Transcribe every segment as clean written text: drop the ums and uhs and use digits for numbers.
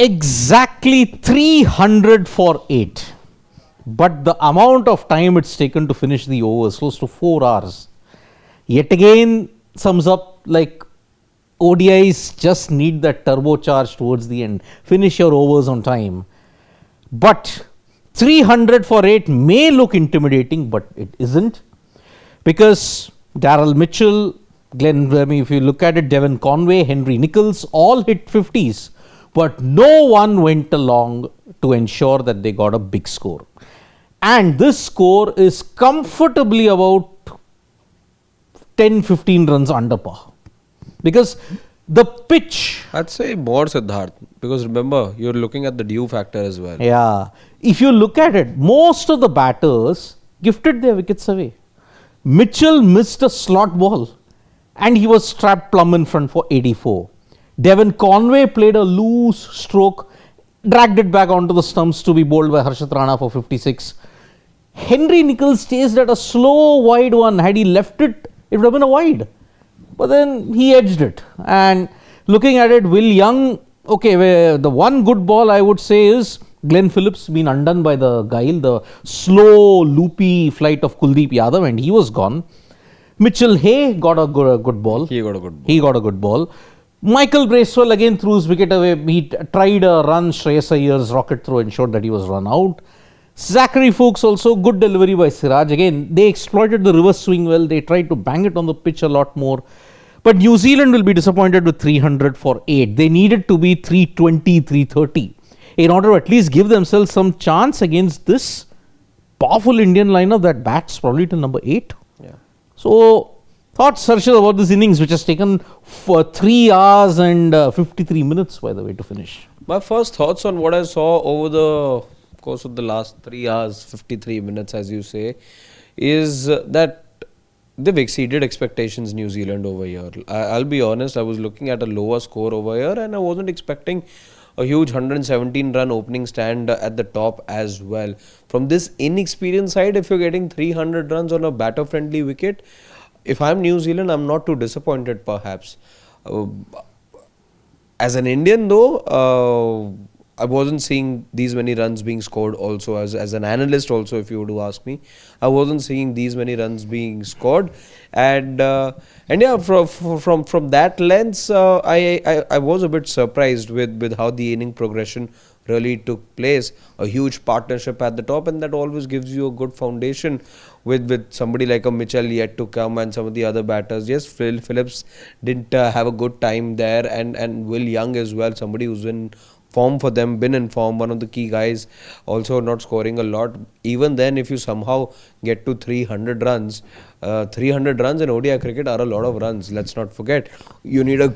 Exactly 300 for 8. But the amount of time it's taken to finish the overs, close to 4 hours, yet again sums up like ODIs just need that turbocharge towards the end. Finish your overs on time. But 300 for 8 may look intimidating, but it isn't. Because Daryl Mitchell, if you look at it, Devon, Conway, Henry Nicholls, all hit 50s. But no one went along to ensure that they got a big score. And this score is comfortably about 10-15 runs under par. Because the pitch... I'd say more, Siddharth. Because remember, you're looking at the dew factor as well. Yeah. If you look at it, most of the batters gifted their wickets away. Mitchell missed a slot ball and he was strapped plumb in front for 84. Devon Conway played a loose stroke, dragged it back onto the stumps to be bowled by Harshit Rana for 56. Henry Nicholls chased at a slow wide one. Had he left it, it would have been a wide. But then he edged it. And looking at it, Will Young, okay, the one good ball I would say is Glenn Phillips been undone by the guile, the slow, loopy flight of Kuldeep Yadav, and he was gone. Mitchell Hay got a good ball. He got a good ball. Michael Bracewell again threw his wicket away. He tried a run. Shreyas Iyer's rocket throw ensured that he was run out. Zachary Fuchs also good delivery by Siraj. Again, they exploited the reverse swing well. They tried to bang it on the pitch a lot more. But New Zealand will be disappointed with 300 for 8. They needed to be 320, 330 in order to at least give themselves some chance against this powerful Indian lineup that bats probably till number 8. Yeah. So, thoughts, Harshit, about this innings which has taken for 3 hours and 53 minutes, by the way, to finish? My first thoughts on what I saw over the course of the last 3 hours, 53 minutes, as you say, is that they've exceeded expectations, New Zealand, over here. I'll be honest, I was looking at a lower score over here and I wasn't expecting a huge 117 run opening stand at the top as well. From this inexperienced side, if you're getting 300 runs on a batter friendly wicket, if I'm New Zealand, I'm not too disappointed perhaps. As an Indian though, I wasn't seeing these many runs being scored also. As an analyst also, if you were to ask me, I wasn't seeing these many runs being scored. And yeah, from that lens, I was a bit surprised with how the inning progression really took place. A huge partnership at the top, and that always gives you a good foundation with somebody like a Mitchell yet to come and some of the other batters. Yes, Phillips didn't have a good time there, and Will Young as well, somebody who's in form for them, been in form, one of the key guys, also not scoring a lot. Even then, if you somehow get to 300 runs, 300 runs in ODI cricket are a lot of runs. Let's not forget, you need a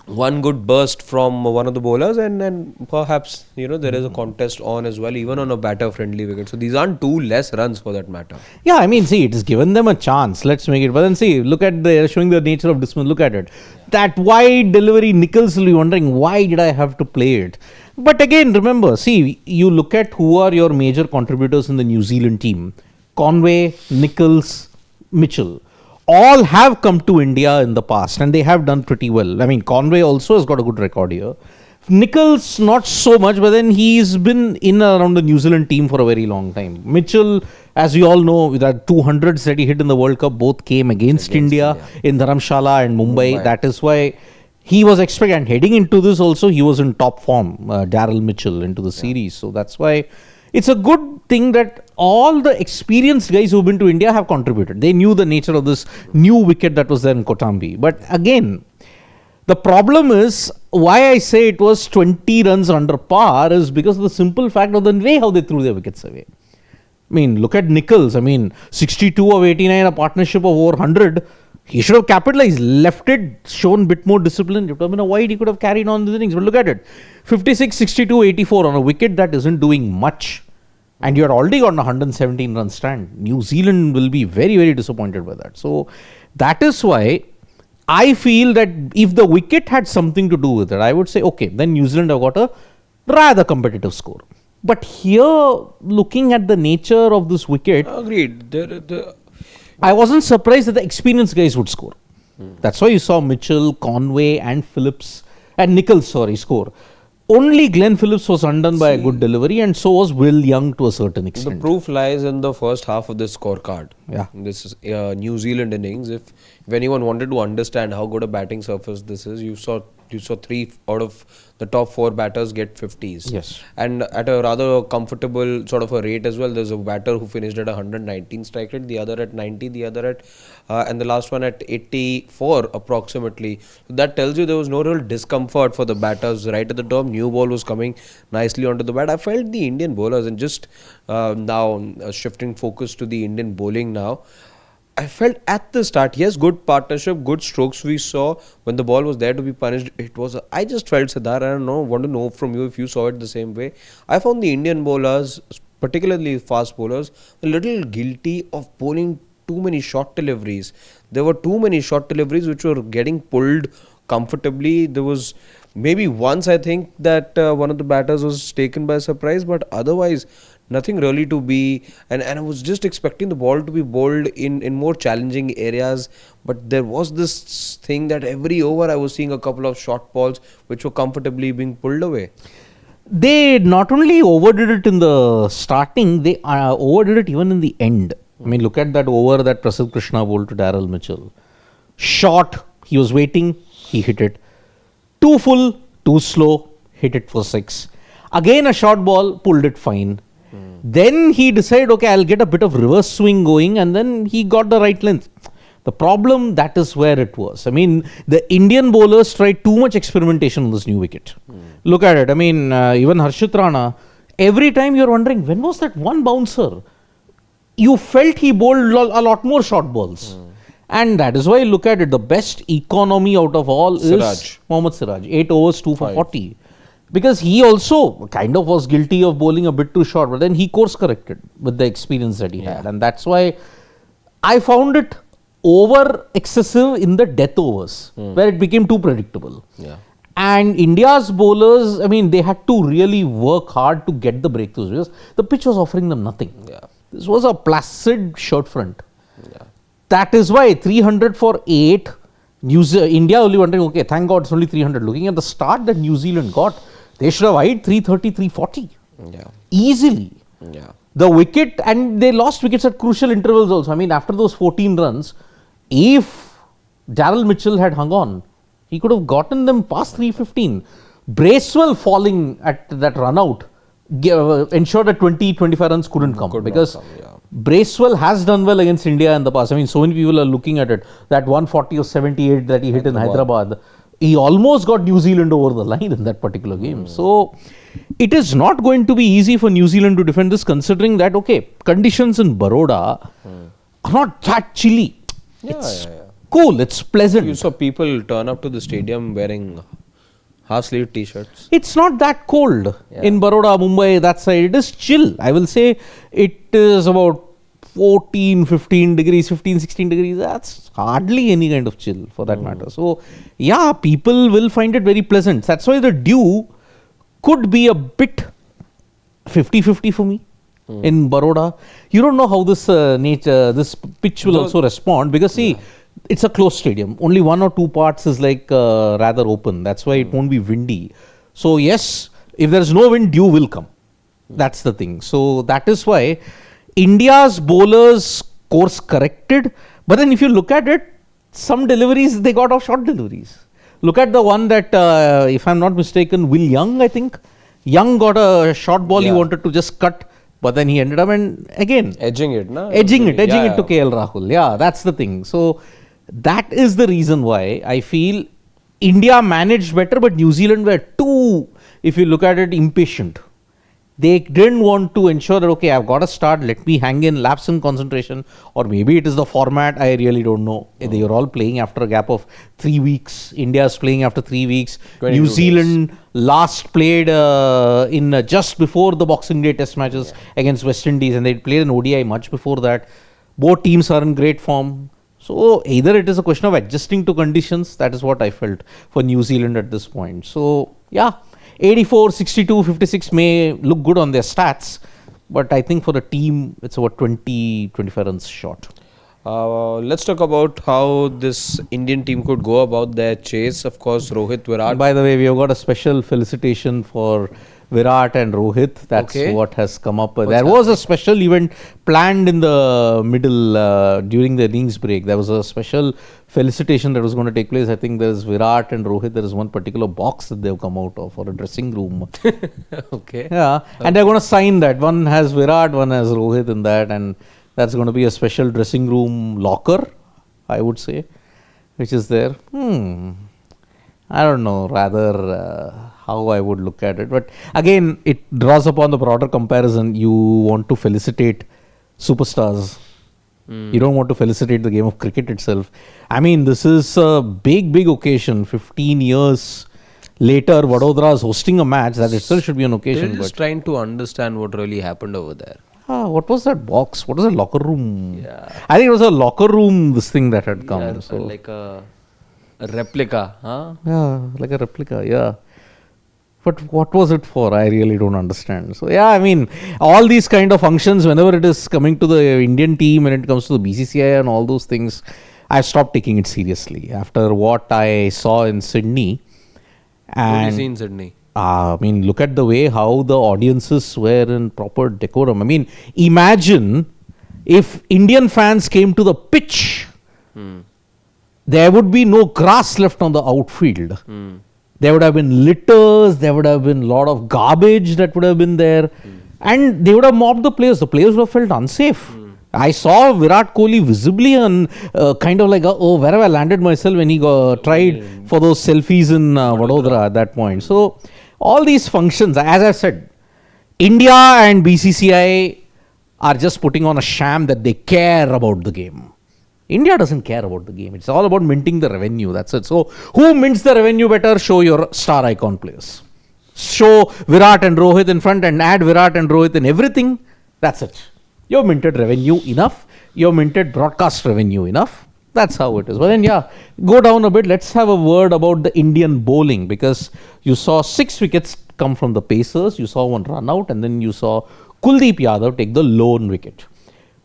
one good burst from one of the bowlers, and perhaps there is a contest on as well, even on a batter friendly wicket. So these aren't 2 less runs for that matter. Yeah, I mean, see, it has given them a chance. Let's make it. But then see, look at showing the nature of dismissal. Look at it. That wide delivery, Nicholls will be wondering, why did I have to play it? But again, remember, see, you look at who are your major contributors in the New Zealand team. Conway, Nicholls, Mitchell. All have come to India in the past and they have done pretty well. I mean, Conway also has got a good record here. Nicholls, not so much, but then he's been in around the New Zealand team for a very long time. Mitchell, as we all know, with that 200s that he hit in the World Cup, both came against India in Dharamshala and Mumbai. That is why he was expected, and heading into this also, he was in top form, Daryl Mitchell, into the series. So that's why it's a good thing that all the experienced guys who've been to India have contributed. They knew the nature of this new wicket that was there in Kotambi. But again, the problem is, why I say it was 20 runs under par is because of the simple fact of the way how they threw their wickets away. I mean, look at Nicholls. I mean, 62 of 89, a partnership of over 100. He should have capitalized, left it, shown a bit more discipline. If it would have been a wide, he could have carried on the innings. But look at it. 56, 62, 84 on a wicket that isn't doing much. And you had already got a 117 run stand. New Zealand will be very, very disappointed by that. So that is why I feel that if the wicket had something to do with it, I would say, okay, then New Zealand have got a rather competitive score. But here, looking at the nature of this wicket, Agreed. I wasn't surprised that the experienced guys would score. That's why you saw Mitchell, Conway and Phillips and Nicholls, score. Only Glenn Phillips was undone by a good delivery, and so was Will Young to a certain The extent. proof lies in the first half of this scorecard. Yeah. This is New Zealand innings. If anyone wanted to understand how good a batting surface this is, you saw 3 out of the top 4 batters get 50s. Yes. And at a rather comfortable sort of a rate as well. There's a batter who finished at 119 strike rate, the other at 90, the other at and the last one at 84 approximately. That tells you there was no real discomfort for the batters right at the top. New ball was coming nicely onto the bat. I felt the Indian bowlers, and just now shifting focus to the Indian bowling now, I felt at the start, yes, good partnership, good strokes we saw when the ball was there to be punished. I just felt, Siddhar, I don't know, want to know from you if you saw it the same way. I found the Indian bowlers, particularly fast bowlers, a little guilty of bowling too many short deliveries. There were too many short deliveries which were getting pulled comfortably. There was maybe once, I think, that one of the batters was taken by surprise, but otherwise nothing really to be, and I was just expecting the ball to be bowled in more challenging areas, but there was this thing that every over I was seeing a couple of short balls which were comfortably being pulled away. They not only overdid it in the starting, they overdid it even in the end. I mean, look at that over that Prasidh Krishna bowled to Daryl Mitchell. Short, he was waiting, he hit it. Too full, too slow, hit it for 6. Again a short ball, pulled it fine. Then he decided, okay, I'll get a bit of reverse swing going, and then he got the right length. The problem, that is where it was. I mean, the Indian bowlers tried too much experimentation on this new wicket. Look at it. I mean, even Harshit Rana, every time you're wondering, when was that one bouncer? You felt he bowled a lot more short balls. And that is why, look at it, the best economy out of all is Mohammad Siraj. 8 overs, 2 for 40. Because he also kind of was guilty of bowling a bit too short, but then he course corrected with the experience that he had. And that's why I found it over excessive in the death overs, where it became too predictable. And India's bowlers, I mean, they had to really work hard to get the breakthroughs because the pitch was offering them nothing. This was a placid shirt front. That is why 300 for 8, India only wondering, okay, thank God it's only 300. Looking at the start that New Zealand got, they should have eyed 330, 340. Easily. The wicket, and they lost wickets at crucial intervals also. I mean, after those 14 runs, if Daryl Mitchell had hung on, he could have gotten them past 315. Bracewell falling at that run out ensured that 20-25 runs couldn't come. Because Bracewell has done well against India in the past. I mean, so many people are looking at it. That 140 or 78 that he hit in Hyderabad, he almost got New Zealand over the line in that particular game. So, it is not going to be easy for New Zealand to defend this, considering that, okay, conditions in Baroda are not that chilly. It's cool, it's pleasant. You saw people turn up to the stadium wearing half-sleeve t-shirts. It's not that cold in Baroda, Mumbai, that side. It is chill. I will say it is about 14, 15 degrees, 15, 16 degrees. That's hardly any kind of chill for that matter. So, yeah, people will find it very pleasant. That's why the dew could be a bit 50-50 for me in Baroda. You don't know how this this pitch will also respond, because see, it's a closed stadium. Only 1 or 2 parts is like rather open. That's why it won't be windy. So yes, if there is no wind, dew will come. That's the thing. So that is why India's bowlers course corrected. But then if you look at it, some deliveries, they got off short deliveries. Look at the one that, if I'm not mistaken, Will Young, I think. Young got a short ball he wanted to just cut, but then he ended up edging it, no? Edging it to KL Rahul. Yeah, that's the thing. So that is the reason why I feel India managed better, but New Zealand were too, if you look at it, impatient. They didn't want to ensure that, okay, I've got to start, let me hang in, lapse in concentration, or maybe it is the format, I really don't know. They are all playing after a gap of 3 weeks. India is playing after 3 weeks. New Zealand last played in just before the Boxing Day test matches against West Indies, and they played an ODI much before that. Both teams are in great form. So either it is a question of adjusting to conditions, that is what I felt for New Zealand at this point. So yeah, 84, 62, 56 may look good on their stats, but I think for the team, it's about 20, 25 runs short. Let's talk about how this Indian team could go about their chase. Of course, Rohit, Virat. By the way, we have got a special felicitation for Virat and Rohit. That's Okay. what has come up. What's There was a special event planned in the middle during the innings break. There was a special felicitation that was going to take place. I think there's Virat and Rohit. There is one particular box that they've come out of, or a dressing room. Okay. Yeah, and they're going to sign that. One has Virat, one has Rohit in that, and that's going to be a special dressing room locker, I would say, which is there. I don't know, rather how I would look at it. But again, it draws upon the broader comparison. You want to felicitate superstars. You don't want to felicitate the game of cricket itself. I mean, this is a big, big occasion. 15 years later, Vadodara is hosting a match. That itself should be an occasion. They're just But trying to understand what really happened over there. what was that box? What was that locker room? Yeah. I think it was a locker room, this thing that had come. Yeah, so. like a replica, huh? Yeah, like a replica, yeah. But what was it for? I really don't understand. So, yeah, I mean, all these kind of functions, whenever it is coming to the Indian team, when it comes to the BCCI and all those things, I've stopped taking it seriously. After what I saw in Sydney. What do you And see in Sydney? I mean, look at the way how the audiences were in proper decorum. I mean, imagine if Indian fans came to the pitch, there would be no grass left on the outfield. There would have been litters, there would have been a lot of garbage that would have been there, and they would have mobbed the players. The players would have felt unsafe. I saw Virat Kohli visibly and kind of like, oh, where have I landed myself when he tried for those selfies in Vadodara at that point. So, all these functions, as I said, India and BCCI are just putting on a sham that they care about the game. India doesn't care about the game. It's all about minting the revenue. That's it. So, who mints the revenue better? Show your star icon players. Show Virat and Rohit in front and add Virat and Rohit in everything. That's it. You've minted revenue enough. You've minted broadcast revenue enough. That's how it is. But then, yeah, go down a bit. Let's have a word about the Indian bowling, because you saw 6 wickets come from the Pacers. You saw one run out, and then you saw Kuldeep Yadav take the lone wicket.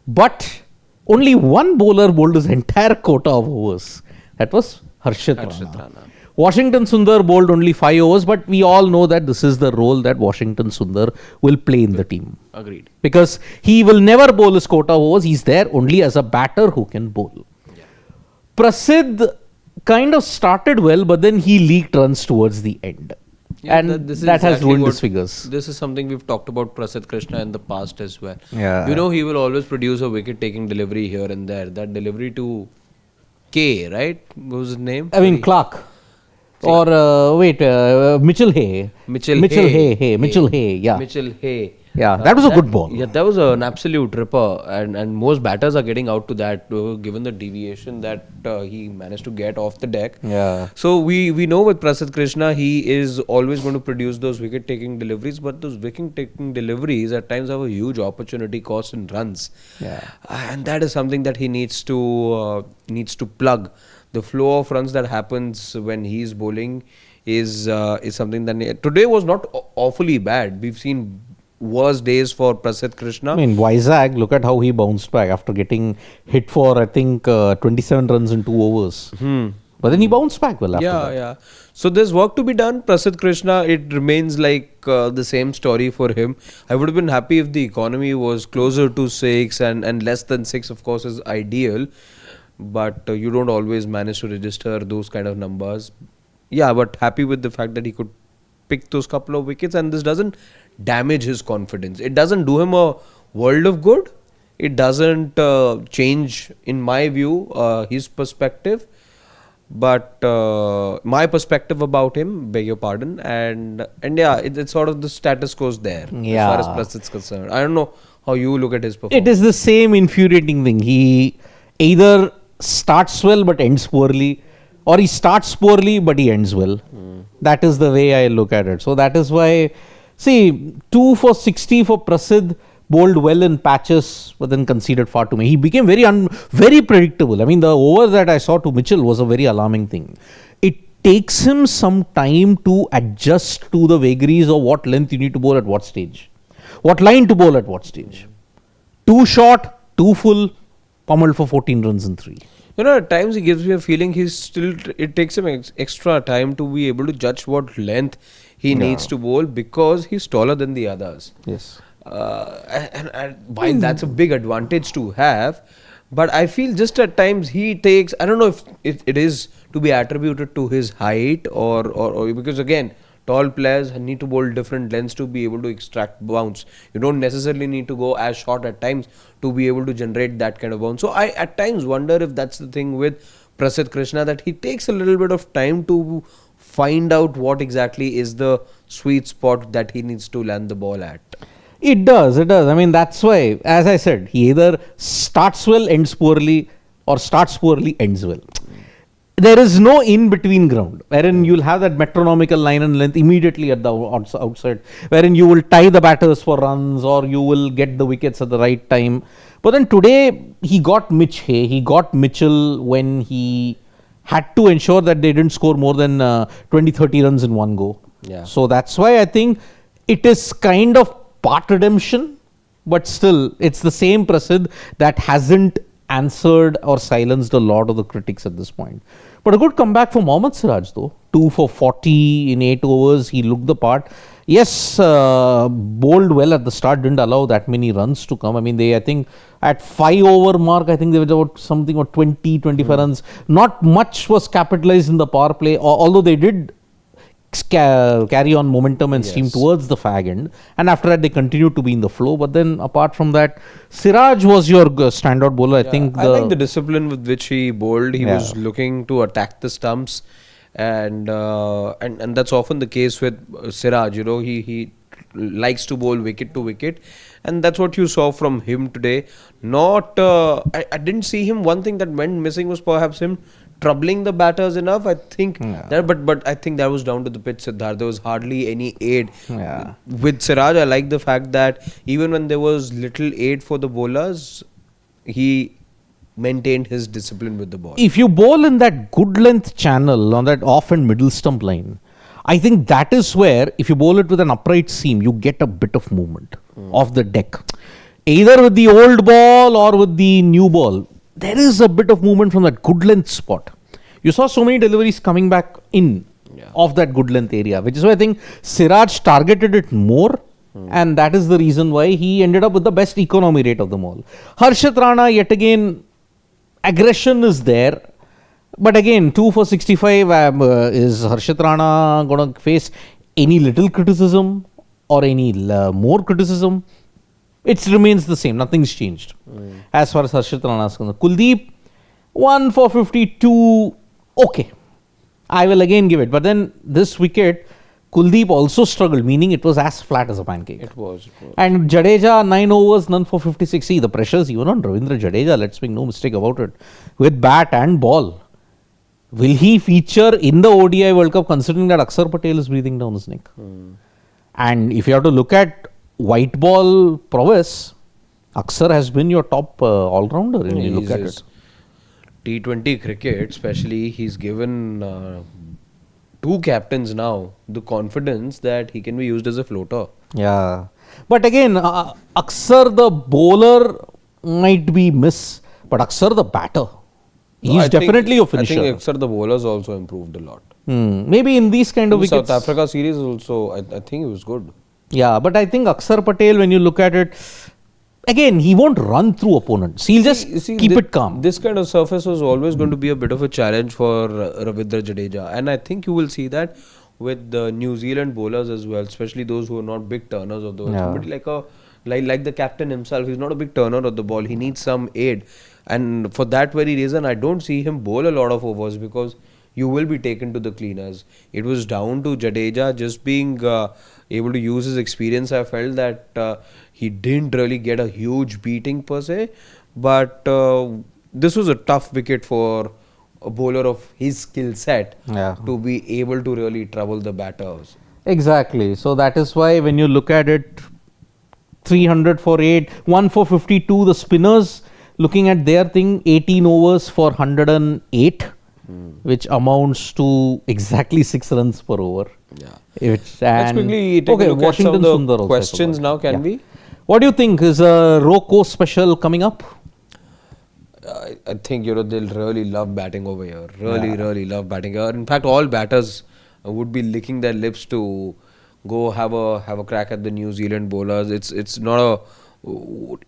But only one bowler bowled his entire quota of overs. That was Harshit Rana. Washington Sundar bowled only 5 overs, but we all know that this is the role that Washington Sundar will play in the team. Agreed. Because he will never bowl his quota of overs. He's there only as a batter who can bowl. Yeah. Prasidh kind of started well, but then he leaked runs towards the end. Yeah, and that has ruined his figures. This is something we've talked about Prasidh Krishna in the past as well. Yeah. You know, he will always produce a wicket-taking delivery here and there. That delivery to K, right? What was his name? I mean, Clark. Or, Mitchell Hay. Mitchell Hay. Mitchell Hay, yeah. Mitchell Hay. Yeah, that was a good ball. Yeah, that was an absolute ripper. And most batters are getting out to that, given the deviation that he managed to get off the deck. Yeah. So we know with Prasidh Krishna, he is always going to produce those wicket-taking deliveries, but those wicket-taking deliveries at times have a huge opportunity cost in runs. Yeah. And that is something that he needs to plug. The flow of runs that happens when he's bowling is something that today was not awfully bad. We've seen worse days for Prasidh Krishna. I mean, Vizag, look at how he bounced back after getting hit for, I think, 27 runs in 2 overs. But then he bounced back well after that. Yeah. So there's work to be done. Prasidh Krishna, it remains like the same story for him. I would have been happy if the economy was closer to 6 and less than 6, of course, is ideal. But you don't always manage to register those kind of numbers. Yeah, but happy with the fact that he could pick those couple of wickets, and this doesn't damage his confidence. It doesn't do him a world of good. It doesn't change, in my view, his perspective. But my perspective about him, beg your pardon, and yeah, it's sort of the status quo there as far as Prasidh's concerned. I don't know how you look at his performance. It is the same infuriating thing. He either starts well but ends poorly, or he starts poorly but he ends well. That is the way I look at it. So that is why, see, 2 for 60 for Prasidh, bowled well in patches, but then conceded far too many. He became very predictable. I mean, the over that I saw to Mitchell was a very alarming thing. It takes him some time to adjust to the vagaries of what length you need to bowl at what stage, what line to bowl at what stage. Too short, too full, pummeled for 14 runs in 3. You know, at times he gives me a feeling it takes him extra time to be able to judge what length he needs to bowl because he's taller than the others. Yes. And while that's a big advantage to have, but I feel just at times he takes, I don't know if it is to be attributed to his height or because again, tall players need to bowl different lengths to be able to extract bounce. You don't necessarily need to go as short at times to be able to generate that kind of bounce. So I at times wonder if that's the thing with Prasidh Krishna, that he takes a little bit of time to find out what exactly is the sweet spot that he needs to land the ball at. It does. I mean, that's why, as I said, he either starts well, ends poorly, or starts poorly, ends well. There is no in-between ground, wherein you'll have that metronomical line and length immediately at the outside, wherein you will tie the batters for runs or you will get the wickets at the right time. But then today, he got he got Mitchell when he had to ensure that they didn't score more than 20-30 runs in one go. Yeah. So that's why I think it is kind of part redemption, but still, it's the same Prasidh that hasn't answered or silenced a lot of the critics at this point. But a good comeback for Mohammad Siraj though. 2 for 40 in 8 overs. He looked the part. Yes, bowled well at the start, didn't allow that many runs to come. I mean, I think at 5 over mark, I think they were about something or 20-25 runs. Not much was capitalized in the power play, although they did carry on momentum and steam towards the fag end, and after that they continued to be in the flow. But then apart from that, Siraj was your standout bowler. I think I like the discipline with which he bowled. He was looking to attack the stumps, and that's often the case with Siraj. You know, he likes to bowl wicket to wicket, and that's what you saw from him today. Not I didn't see him. One thing that went missing was perhaps him troubling the batters enough. I think but I think that was down to the pitch, Siddharth. There was hardly any aid. With Siraj, I like the fact that even when there was little aid for the bowlers, he maintained his discipline with the ball. If you bowl in that good length channel on that off and middle stump line, I think that is where, if you bowl it with an upright seam, you get a bit of movement off the deck. Either with the old ball or with the new ball, there is a bit of movement from that good length spot. You saw so many deliveries coming back in of that good length area, which is why I think Siraj targeted it more, and that is the reason why he ended up with the best economy rate of them all. Harshit Rana, yet again, aggression is there, but again, 2 for 65, is Harshit Rana going to face any little criticism or any more criticism? It remains the same. Nothing's changed as far as Harshit Rana is concerned. Kuldeep, 1 for 52. Okay, I will again give it. But then this wicket, Kuldeep also struggled, meaning it was as flat as a pancake. It was. And Jadeja, 9 overs, none for 56. See, the pressures even on Ravindra Jadeja, let's make no mistake about it, with bat and ball. Will he feature in the ODI World Cup, considering that Akshar Patel is breathing down his neck? And if you have to look at white ball prowess, Akshar has been your top all-rounder when you look at it. T20 cricket, especially, he's given 2 captains now the confidence that he can be used as a floater. Yeah. But again, Akshar the bowler might be miss, but Akshar the batter, he's definitely a finisher. I think Akshar the bowlers also improved a lot. Maybe in these kind of wickets. South Africa series also, I think it was good. Yeah, but I think Akshar Patel, when you look at it, again, he won't run through opponents. He'll just keep it calm. This kind of surface was always going to be a bit of a challenge for Ravindra Jadeja. And I think you will see that with the New Zealand bowlers as well, especially those who are not big turners of the ball. Somebody like the captain himself, he's not a big turner of the ball. He needs some aid. And for that very reason, I don't see him bowl a lot of overs because you will be taken to the cleaners. It was down to Jadeja just being able to use his experience. I felt that he didn't really get a huge beating per se, but this was a tough wicket for a bowler of his skill set to be able to really trouble the batters. Exactly. So that is why when you look at it, 300 for 8, 1 for 52, the spinners looking at their thing, 18 overs for 108. Which amounts to exactly 6 runs per over. Let's quickly take a look at some of the questions now, can we? What do you think? Is a Rocco special coming up? I think they'll really love batting over here. Really love batting here. In fact, all batters would be licking their lips to go have a crack at the New Zealand bowlers. It's not a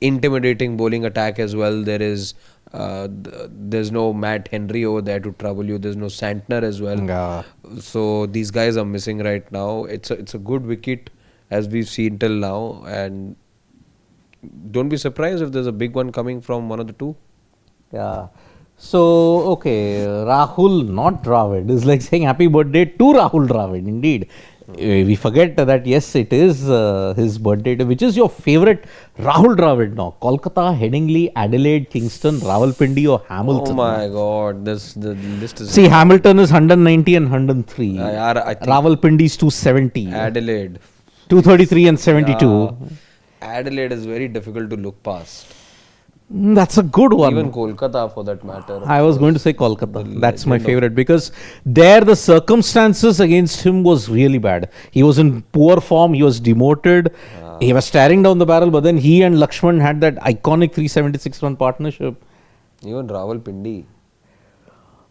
intimidating bowling attack as well. There's no Matt Henry over there to trouble you. There's no Santner as well. Yeah. So these guys are missing right now. It's a good wicket as we've seen till now, and don't be surprised if there's a big one coming from one of the two. Yeah. So, okay, Rahul, not Dravid, is like saying happy birthday to Rahul Dravid, indeed. We forget that, yes, it is his birthday. Which is your favorite Rahul Dravid now? Kolkata, Headingley, Adelaide, Kingston, Rawalpindi or Hamilton? Oh my God, the list is. See, Hamilton is 190 and 103. I think Rawalpindi is 270. Adelaide. 233 and 72. Yeah, Adelaide is very difficult to look past. That's a good one. Even Kolkata, for that matter. I was going to say Kolkata. That's my favorite because there the circumstances against him was really bad. He was in poor form. He was demoted. He was staring down the barrel. But then he and Lakshman had that iconic 376 run partnership. Even Rawalpindi.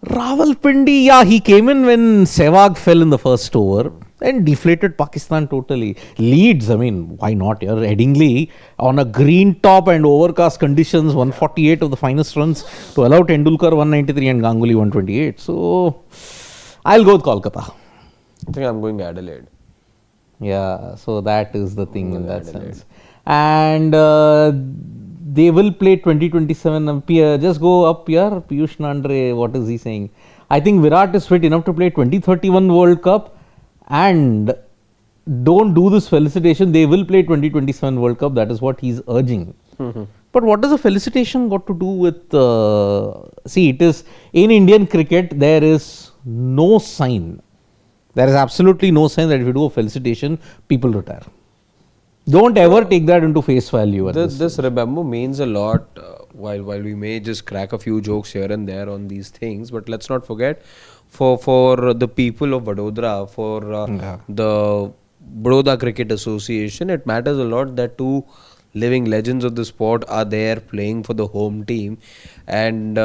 Rawalpindi, yeah, he came in when Sehwag fell in the first over and deflated Pakistan totally. Leeds, I mean, why not? Yeah? Headingley on a green top and overcast conditions, 148 of the finest runs to allow Tendulkar 193 and Ganguly 128. So, I'll go with Kolkata. I think I'm going Adelaide. Yeah, so that is the thing in that sense. And they will play 2027 up here. Just go up here. Piyush Nandre, what is he saying? I think Virat is fit enough to play 2031 World Cup and don't do this felicitation. They will play 2027 World Cup. That is what he's urging. But what does a felicitation got to do with... see, it is in Indian cricket, there is no sign. There is absolutely no sign that if you do a felicitation, people retire. Don't ever take that into face value. This remember means a lot. While we may just crack a few jokes here and there on these things, but let's not forget for the people of Vadodara, for the Baroda Cricket Association, it matters a lot that two living legends of the sport are there playing for the home team, and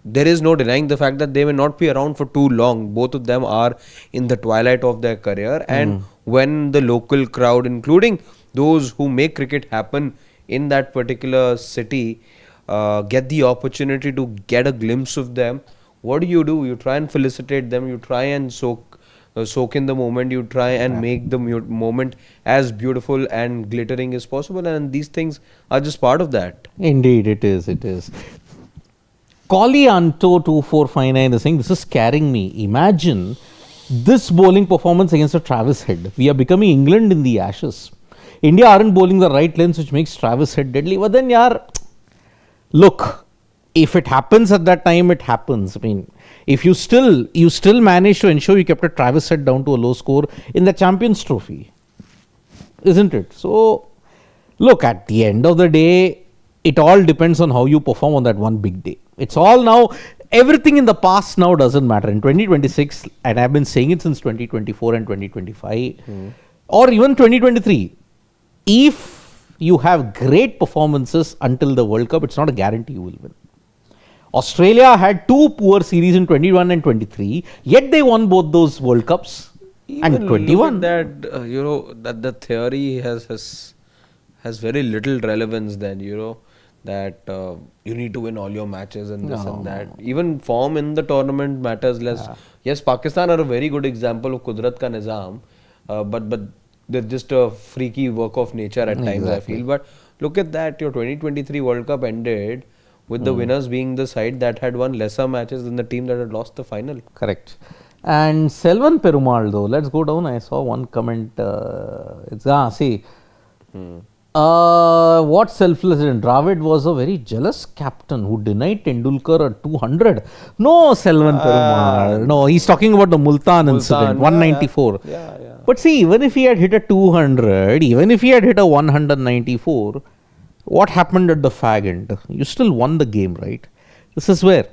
there is no denying the fact that they may not be around for too long. Both of them are in the twilight of their career, and when the local crowd, including those who make cricket happen in that particular city, get the opportunity to get a glimpse of them, what do? You try and felicitate them, you try and soak in the moment, you try and make the moment as beautiful and glittering as possible, and these things are just part of that. Indeed, it is. Anto 2459 is saying, this is scaring me. Imagine this bowling performance against a Travis Head. We are becoming England in the Ashes. India aren't bowling the right lengths, which makes Travis Head deadly. But then, look, if it happens at that time, it happens. I mean, if you still manage to ensure you kept a Travis Head down to a low score in the Champions Trophy, isn't it? So, look, at the end of the day, it all depends on how you perform on that one big day. It's all now, everything in the past now doesn't matter. In 2026, and I've been saying it since 2024 and 2025, or even 2023, if you have great performances until the World Cup, it's not a guarantee you will win. Australia had two poor series in 21 and 23, yet they won both those World Cups. Even and 21. That that the theory has very little relevance then, that you need to win all your matches and this and that. Even form in the tournament matters less. Yes, Pakistan are a very good example of Kudrat ka Nizam, but they're just a freaky work of nature at times, I feel. But look at that, your 2023 World Cup ended with the winners being the side that had won lesser matches than the team that had lost the final. Correct. And Selvan Perumal, though, let's go down. I saw one comment. What selfless? Dravid was a very jealous captain who denied Tendulkar a 200. No, Selvan Perumal. No, he's talking about the Multan incident, 194. Yeah. But see, even if he had hit a 200, even if he had hit a 194, what happened at the fag end? You still won the game, right? This is where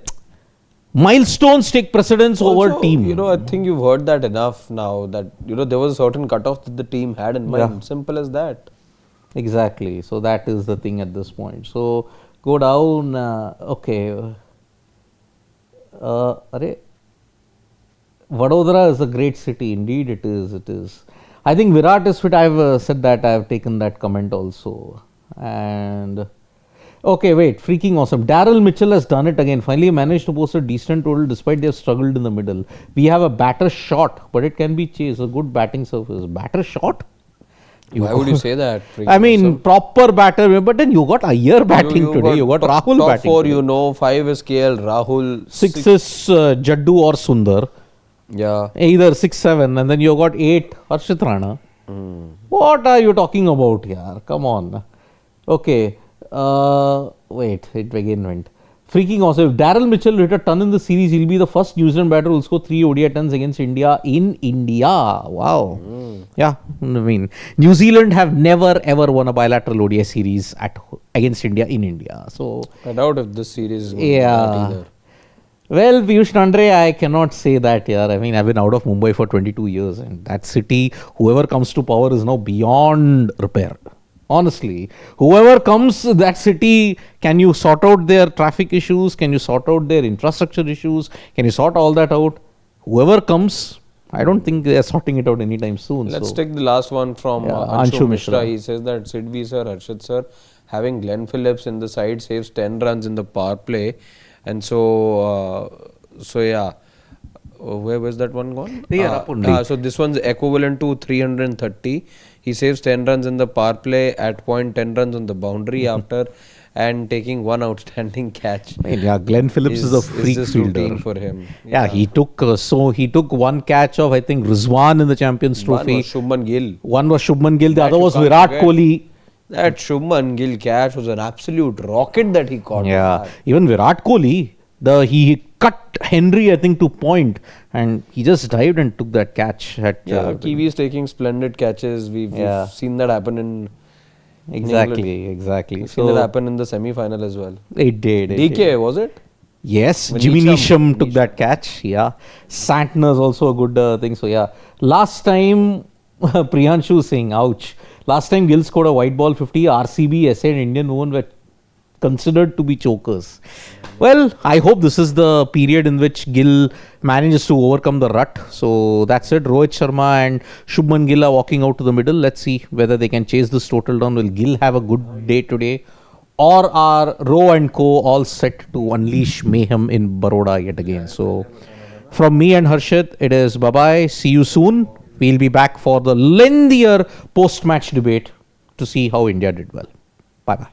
milestones take precedence over team. I think you've heard that enough now that, there was a certain cutoff that the team had in mind. Simple as that. Exactly. So that is the thing at this point. So go down. Okay. Arey, Vadodara is a great city. Indeed, it is. It is. I think Virat is fit. I've said that. I've taken that comment also. And okay, wait. Freaking awesome. Daryl Mitchell has done it again. Finally managed to post a decent total despite they have struggled in the middle. We have a batter shot, but it can be chased. A good batting surface. Batter shot? Why would you say that? I mean, proper batter, but then you got Iyer batting today. You got top, Rahul top batting. four, today. you know, 5 is KL, Rahul. 6 is Jaddu or Sundar. Yeah. Either 6, 7, and then you got 8 Harshit Rana. What are you talking about here? Come on. Okay. Wait, it again went. Freaking awesome. If Daryl Mitchell hit a ton in the series, he'll be the first New Zealand batter who will score 3 ODI tons against India in India. Wow. Yeah, I mean, New Zealand have never ever won a bilateral ODI series against India in India. So I doubt if this series is going to yeah. that either. Well, Piyush Nandre, I cannot say that here. I mean, I've been out of Mumbai for 22 years, and that city, whoever comes to power, is now beyond repair. Honestly, whoever comes, that city, can you sort out their traffic issues? Can you sort out their infrastructure issues? Can you sort all that out? Whoever comes, I don't think they are sorting it out anytime soon. Let's so. take the last one from Anshu Anshu Mishra. Mishra. He says that Sidvi sir, Harshit sir, having Glenn Phillips in the side saves 10 runs in the power play. And so yeah. Where was that one gone? So this one's equivalent to 330. He saves 10 runs in the power play at point 10 runs on the boundary after and taking one outstanding catch. Yeah, Glenn Phillips is a freak fielder for him. Yeah, he took he took one catch of I think Rizwan in the Champions Trophy. One was Shubman Gill. One was Shubman Gill. The other was Virat Kohli. That Shubman Gill catch was an absolute rocket that he caught. Yeah, even Virat Kohli, he cut Henry I think to point, and he just dived and took that catch. Kiwi is taking splendid catches. We've seen that happen in exactly. We've seen that happen in the semi-final as well. It did. DK was it? Yes, Jimmy Neesham took that catch. Yeah, Santner's also a good thing. So yeah, last time Priyanshu saying, ouch. Last time Gill scored a white ball 50. RCB, SA and Indian Women were considered to be chokers. Well, I hope this is the period in which Gill manages to overcome the rut. So that's it. Rohit Sharma and Shubman Gill are walking out to the middle. Let's see whether they can chase this total down. Will Gill have a good day today? Or are Rowe and Co. all set to unleash mayhem in Baroda yet again? So from me and Harshit, it is bye-bye. See you soon. We'll be back for the lengthier post-match debate to see how India did well. Bye-bye.